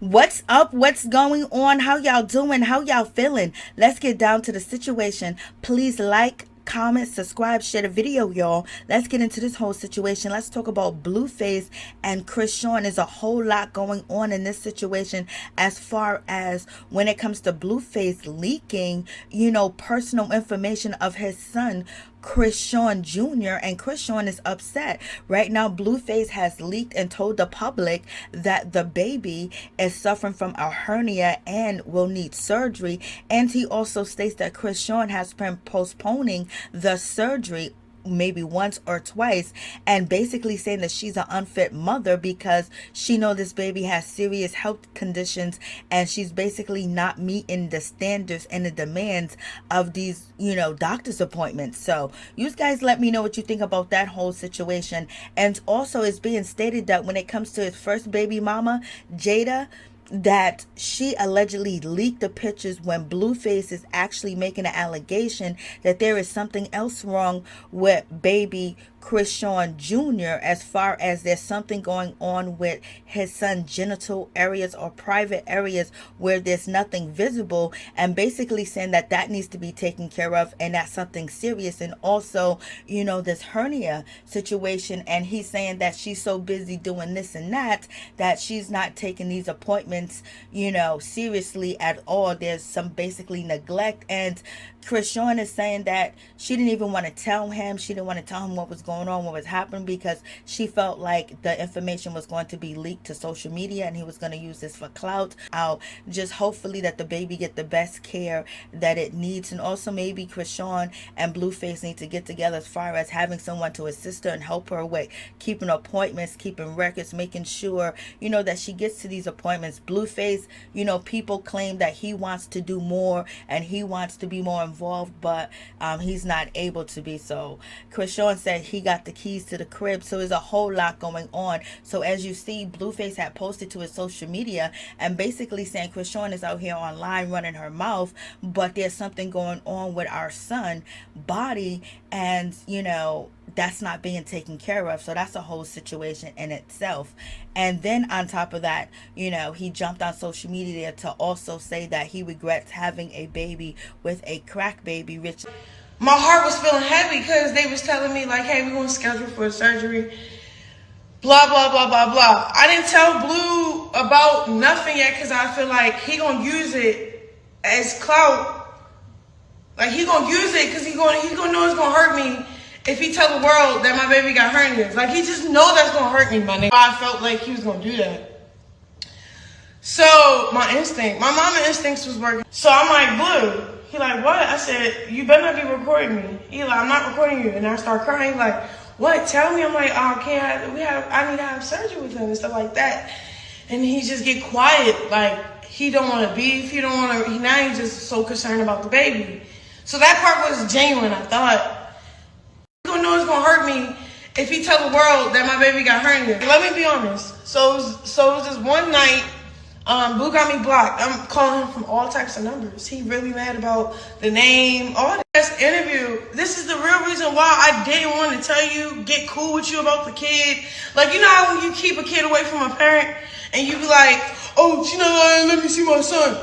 What's up? What's going on? How y'all doing? How y'all feeling? Let's get down to the situation. Please like, comment, subscribe, share the video, y'all. Let's get into this whole situation. Let's talk about Blueface and Chrisean. There's a whole lot going on in this situation as far as when it comes to Blueface leaking, personal information of his son, Chrisean Jr., and Chrisean is upset. Right now, Blueface has leaked and told the public that the baby is suffering from a hernia and will need surgery. And he also states that Chrisean has been postponing the surgery maybe once or twice, and basically saying that she's an unfit mother because she know this baby has serious health conditions, and she's basically not meeting the standards and the demands of these doctor's appointments. So you guys let me know what you think about that whole situation. And also it's being stated that when it comes to his first baby mama, Jada, that she allegedly leaked the pictures when Blueface is actually making an allegation that there is something else wrong with baby Chrisean Jr. as far as there's something going on with his son's genital areas or private areas where there's nothing visible, and basically saying that that needs to be taken care of and that's something serious. And also this hernia situation, and he's saying that she's so busy doing this and that she's not taking these appointments seriously at all. There's some basically neglect, and Chrisean is saying that she didn't even want to tell him. She didn't want to tell him what was going on, what was happening, because she felt like the information was going to be leaked to social media and he was going to use this for clout. I'll just hopefully that the baby get the best care that it needs. And also maybe Chrisean and Blueface need to get together as far as having someone to assist her and help her with keeping appointments, keeping records, making sure that she gets to these appointments. Blueface, people claim that he wants to do more and he wants to be more involved, but he's not able to be. So Chrisean said he got the keys to the crib. So there's a whole lot going on. So as you see, Blueface had posted to his social media and basically saying Chrisean is out here online running her mouth, but there's something going on with our son body, and that's not being taken care of. So that's a whole situation in itself. And then on top of that, he jumped on social media to also say that he regrets having a baby with a crack baby, Rich. My heart was feeling heavy because they was telling me like, hey, we're going to schedule for a surgery, blah, blah, blah, blah, blah. I didn't tell Blue about nothing yet because I feel like he going to use it as clout. Like, he going to use it because he going to know it's going to hurt me if he tell the world that my baby got hernias. Like, he just know that's going to hurt me, my nigga. I felt like he was going to do that. So my mama instincts was working. So I'm like, Blue. He like, what? I said, you better not be recording me. He like, I'm not recording you. And I start crying. He like, what? Tell me. I'm like, oh, I need to have surgery with him and stuff like that. And he just get quiet. Like, he don't want to beef. He don't want to, now he's just so concerned about the baby. So that part was genuine, I thought. He's going to know it's going to hurt me if he tell the world that my baby got hernia. Let me be honest. So it was this one night, Blue got me blocked. I'm calling him from all types of numbers. He really mad about the name, all this interview. This is the real reason why I didn't want to tell you, get cool with you about the kid. Like, how when you keep a kid away from a parent and you be like, oh, she not lying, let me see my son.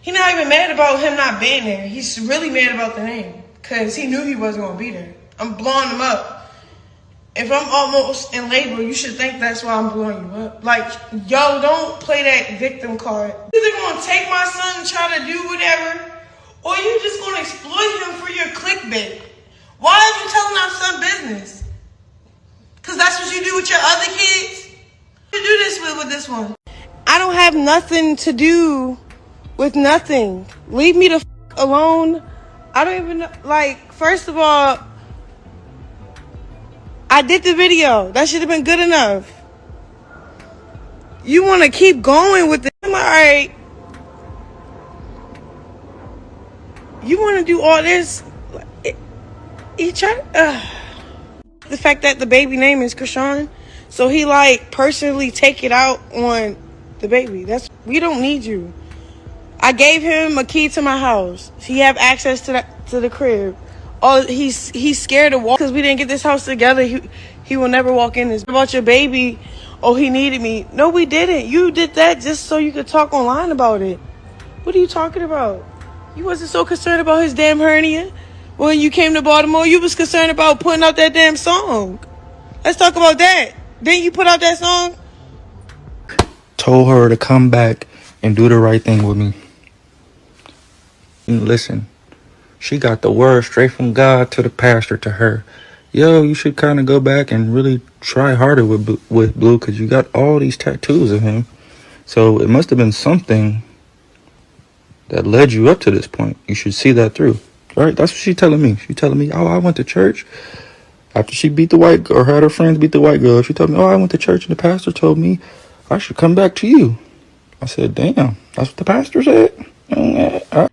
He not even mad about him not being there. He's really mad about the name because he knew he wasn't going to be there. I'm blowing him up. If I'm almost in labor, you should think that's why I'm blowing you up. Like, yo, don't play that victim card. You're either going to take my son and try to do whatever, or you just going to exploit him for your clickbait. Why are you telling our son business? Because that's what you do with your other kids? You do this with this one. I don't have nothing to do with nothing. Leave me the f*** alone. I don't even know. Like, first of all, I did the video. That should have been good enough. You want to keep going with it. I'm like, all right. You want to do all this? He tried. The fact that the baby name is Chrisean, so he personally take it out on the baby. We don't need you. I gave him a key to my house. He have access to the crib. Oh, he's scared to walk because we didn't get this house together. He will never walk in this. About your baby, oh, he needed me. No, we didn't. You did that just so you could talk online about it. What are you talking about? You wasn't so concerned about his damn hernia. When you came to Baltimore, you was concerned about putting out that damn song. Let's talk about that. Didn't you put out that song? Told her to come back and do the right thing with me. And listen, she got the word straight from God to the pastor to her. Yo, you should kind of go back and really try harder with Blue because you got all these tattoos of him. So it must have been something that led you up to this point. You should see that through. Right? That's what she's telling me. She's telling me, oh, I went to church. After she beat the white girl, or had her friends beat the white girl, she told me, oh, I went to church and the pastor told me I should come back to you. I said, damn, that's what the pastor said?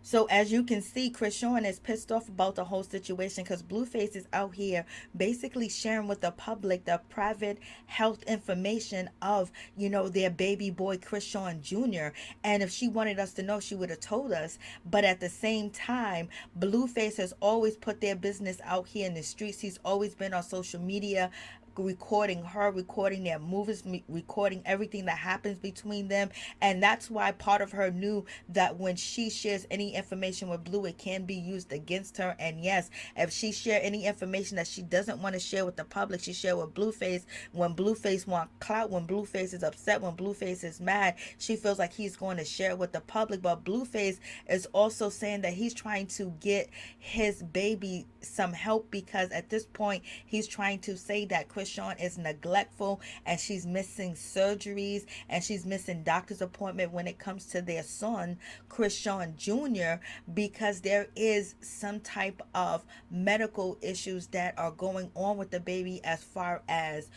So as you can see, Chrisean is pissed off about the whole situation because Blueface is out here basically sharing with the public the private health information of, their baby boy Chrisean Jr. And if she wanted us to know, she would have told us. But at the same time, Blueface has always put their business out here in the streets. He's always been on social media recording her, recording their movies, recording everything that happens between them. And that's why part of her knew that when she shares any information with Blue, it can be used against her. And yes, if she share any information that she doesn't want to share with the public, she share with Blueface. When Blueface want clout, when Blueface is upset, when Blueface is mad, she feels like he's going to share it with the public. But Blueface is also saying that he's trying to get his baby some help because at this point he's trying to say that Chrisean is neglectful and she's missing surgeries and she's missing doctor's appointment when it comes to their son Chrisean Jr. because there is some type of medical issues that are going on with the baby as far as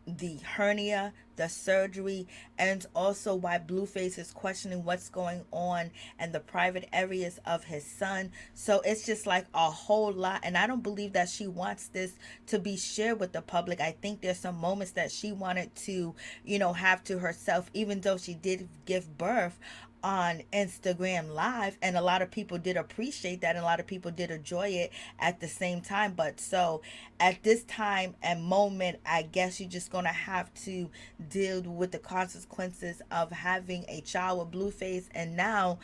the hernia, the surgery, and also why Blueface is questioning what's going on in the private areas of his son. So it's just like a whole lot. And I don't believe that she wants this to be shared with the public. I think there's some moments that she wanted to, have to herself, even though she did give birth on Instagram Live, and a lot of people did appreciate that and a lot of people did enjoy it at the same time. But so at this time and moment, I guess you're just gonna have to deal with the consequences of having a child with Blueface and now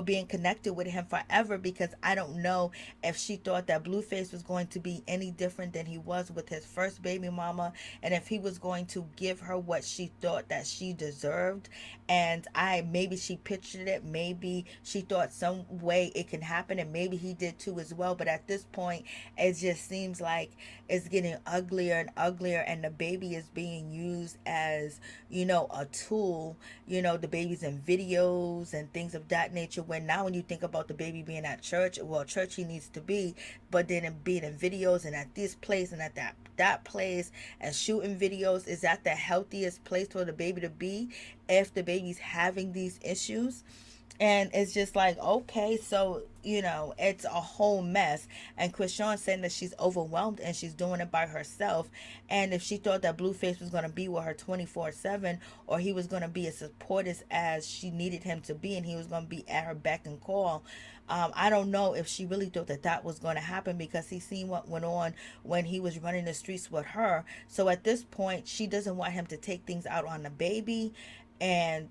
being connected with him forever, because I don't know if she thought that Blueface was going to be any different than he was with his first baby mama, and if he was going to give her what she thought that she deserved. And maybe she pictured it, maybe she thought some way it can happen, and maybe he did too as well. But at this point, it just seems like it's getting uglier and uglier, and the baby is being used as a tool. The baby's in videos and things of that nature, when now when you think about the baby being at church, well, church he needs to be, but then being in videos and at this place and at that place and shooting videos, is that the healthiest place for the baby to be if the baby's having these issues? And it's just like, okay, so it's a whole mess. And Chrisean saying that she's overwhelmed and she's doing it by herself. And if she thought that Blueface was going to be with her 24/7, or he was going to be as supportive as she needed him to be, and he was going to be at her beck and call, I don't know if she really thought that that was going to happen, because he seen what went on when he was running the streets with her. So at this point, she doesn't want him to take things out on the baby, and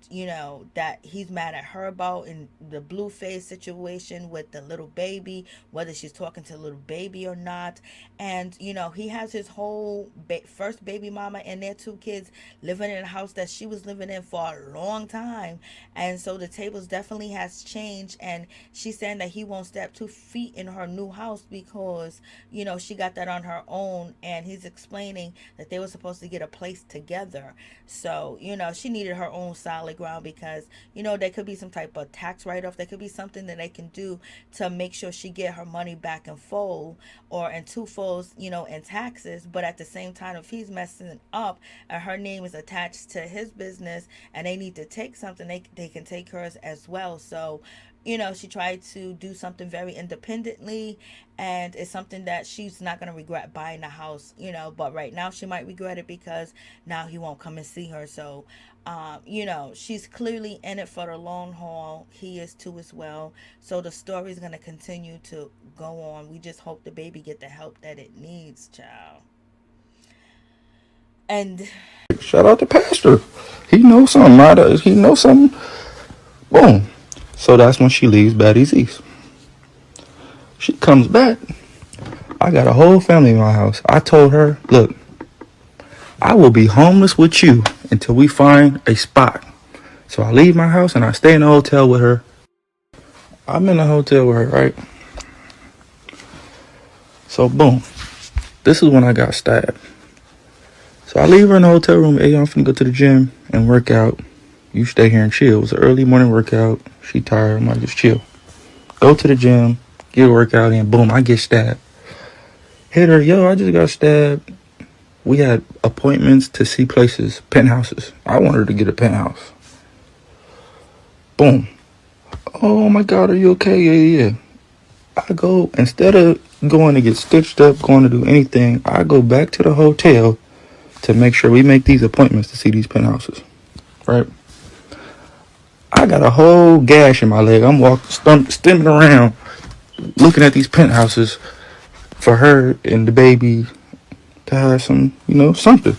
that he's mad at her about in the Blueface situation with the little baby, whether she's talking to the little baby or not. And he has his whole first baby mama and their two kids living in a house that she was living in for a long time. And so the tables definitely has changed, and she's saying that he won't step 2 feet in her new house because she got that on her own. And he's explaining that they were supposed to get a place together. So she needed her own solid ground, because there could be some type of tax write-off, there could be something that they can do to make sure she get her money back in full, or in two folds, in taxes. But at the same time, if he's messing up and her name is attached to his business and they need to take something, they can take hers as well. So she tried to do something very independently, and it's something that she's not going to regret buying the house, but right now she might regret it because now he won't come and see her. So, she's clearly in it for the long haul. He is too as well. So the story is going to continue to go on. We just hope the baby get the help that it needs, child. And Shout out to Pastor. He knows something, right? He knows something. Boom. So that's when she leaves Baddies East. She comes back. I got a whole family in my house. I told her, look, I will be homeless with you until we find a spot. So I leave my house and I stay in a hotel with her. I'm in a hotel with her, right? So boom. This is when I got stabbed. So I leave her in the hotel room. Hey, I'm finna go to the gym and work out. You stay here and chill. It was an early morning workout. She tired. I'm like, just chill. Go to the gym, get a workout in. Boom, I get stabbed. Hit her. Yo, I just got stabbed. We had appointments to see places, penthouses. I wanted her to get a penthouse. Boom. Oh my God, are you okay? Yeah. I go, instead of going to get stitched up, going to do anything, I go back to the hotel to make sure we make these appointments to see these penthouses. Right? I got a whole gash in my leg. I'm walking, stimming around, looking at these penthouses for her and the baby to have some, something.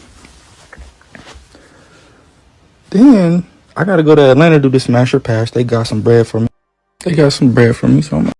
Then I gotta go to Atlanta to do the Smasher Pass. They got some bread for me. So I'm like,